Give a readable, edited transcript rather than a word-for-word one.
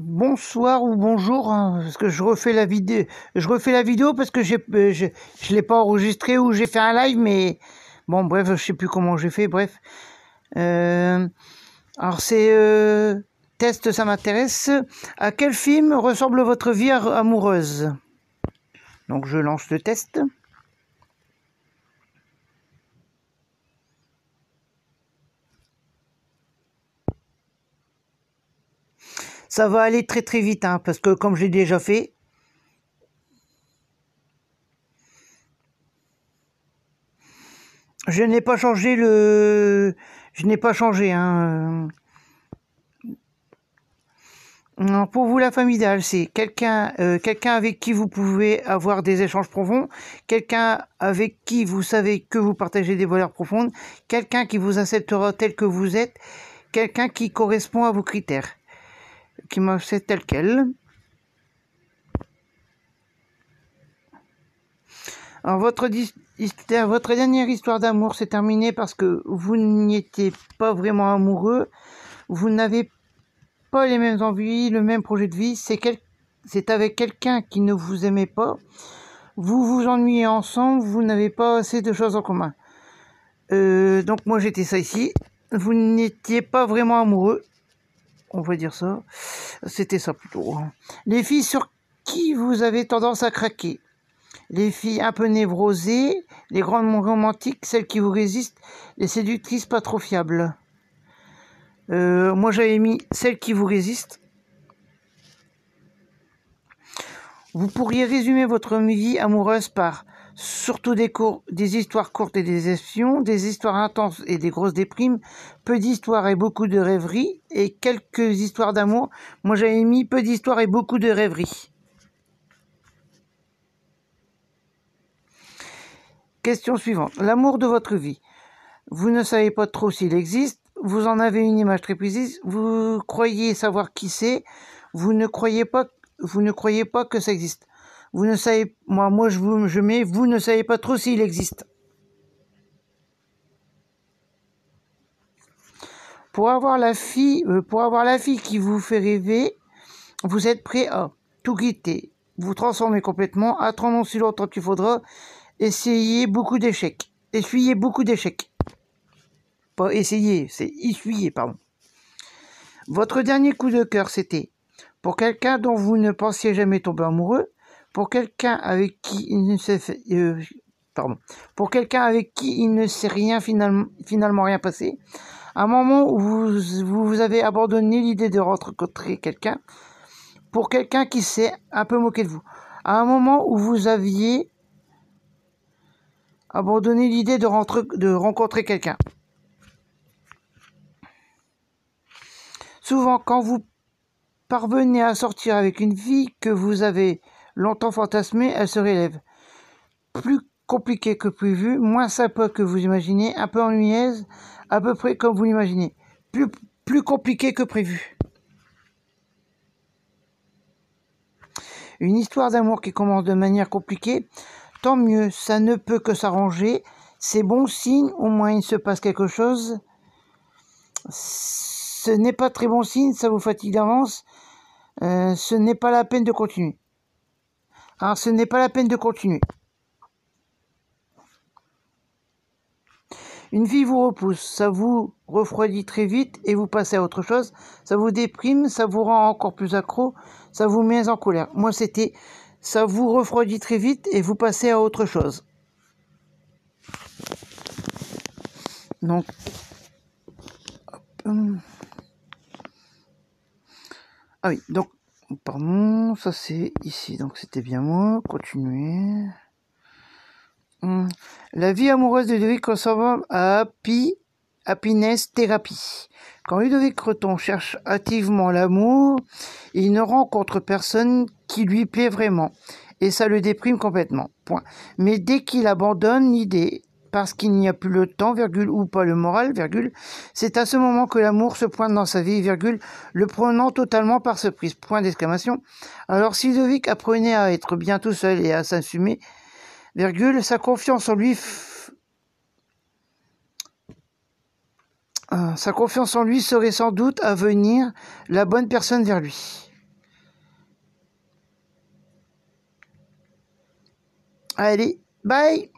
Bonsoir ou bonjour, hein, parce que je refais la vidéo parce que je l'ai pas enregistré ou j'ai fait un live, mais bon, bref, je sais plus comment j'ai fait, bref. Euh, alors c'est test, ça m'intéresse. À quel film ressemble votre vie amoureuse? Donc je lance le test. Ça va aller très très vite, hein, parce que comme j'ai déjà fait, je n'ai pas changé je n'ai pas changé, hein. Non, pour vous, la femme idéale, c'est quelqu'un avec qui vous pouvez avoir des échanges profonds, quelqu'un avec qui vous savez que vous partagez des valeurs profondes, quelqu'un qui vous acceptera tel que vous êtes, quelqu'un qui correspond à vos critères, qui m'accepte tel quel. Alors, votre dernière histoire d'amour s'est terminée parce que vous n'y étiez pas vraiment amoureux, vous n'avez pas les mêmes envies, le même projet de vie, c'est avec quelqu'un qui ne vous aimait pas. Vous vous ennuyez ensemble, vous n'avez pas assez de choses en commun. Donc moi j'étais ça ici. Vous n'étiez pas vraiment amoureux. On va dire ça. C'était ça plutôt. Les filles sur qui vous avez tendance à craquer. Les filles un peu névrosées, les grandes romantiques, celles qui vous résistent, les séductrices pas trop fiables. Moi j'avais mis celles qui vous résistent. Vous pourriez résumer votre vie amoureuse par surtout des histoires courtes et des espions, des histoires intenses et des grosses déprimes, peu d'histoires et beaucoup de rêveries, et quelques histoires d'amour. Moi j'avais mis peu d'histoires et beaucoup de rêveries. Question suivante. L'amour de votre vie. Vous ne savez pas trop s'il existe, vous en avez une image très précise, vous croyez savoir qui c'est, vous ne croyez pas que ça existe. Vous ne savez, je mets, vous ne savez pas trop s'il existe. Pour avoir la fille qui vous fait rêver, vous êtes prêt à tout quitter, vous transformer complètement, attendre aussi longtemps qu'il faudra, essuyez beaucoup d'échecs. Pas essayer, c'est essuyer, pardon. Votre dernier coup de cœur, c'était pour quelqu'un dont vous ne pensiez jamais tomber amoureux, pour quelqu'un avec qui il ne s'est pour quelqu'un avec qui il ne s'est finalement rien passé, un moment où vous avez abandonné l'idée de rencontrer quelqu'un, pour quelqu'un qui s'est un peu moqué de vous, à un moment où vous aviez abandonné l'idée de rencontrer quelqu'un. Souvent, quand vous parvenez à sortir avec une fille que vous avez longtemps fantasmée, elle se relève. Plus compliqué que prévu, moins sympa que vous imaginez, un peu ennuyeuse, à peu près comme vous l'imaginez. Plus compliqué que prévu. Une histoire d'amour qui commence de manière compliquée, tant mieux, ça ne peut que s'arranger. C'est bon signe, au moins il se passe quelque chose. Ce n'est pas très bon signe, ça vous fatigue d'avance. Ce n'est pas la peine de continuer. Alors, ce n'est pas la peine de continuer. Une fille vous repousse, ça vous refroidit très vite et vous passez à autre chose. Ça vous déprime, ça vous rend encore plus accro, ça vous met en colère. Moi, c'était ça vous refroidit très vite et vous passez à autre chose. Donc, ah oui, donc, pardon, ça c'est ici, donc c'était bien moi. Continuer. La vie amoureuse de Ludovic ressemble à Happiness Therapy. Quand Ludovic Creton cherche activement l'amour, il ne rencontre personne qui lui plaît vraiment. Et ça le déprime complètement. Point. Mais dès qu'il abandonne l'idée, parce qu'il n'y a plus le temps, virgule, ou pas le moral, virgule, c'est à ce moment que l'amour se pointe dans sa vie, virgule, le prenant totalement par surprise. Point d'exclamation. Alors si Ludovic apprenait à être bien tout seul et à s'assumer, virgule, sa confiance en lui serait sans doute à venir la bonne personne vers lui. Allez, bye!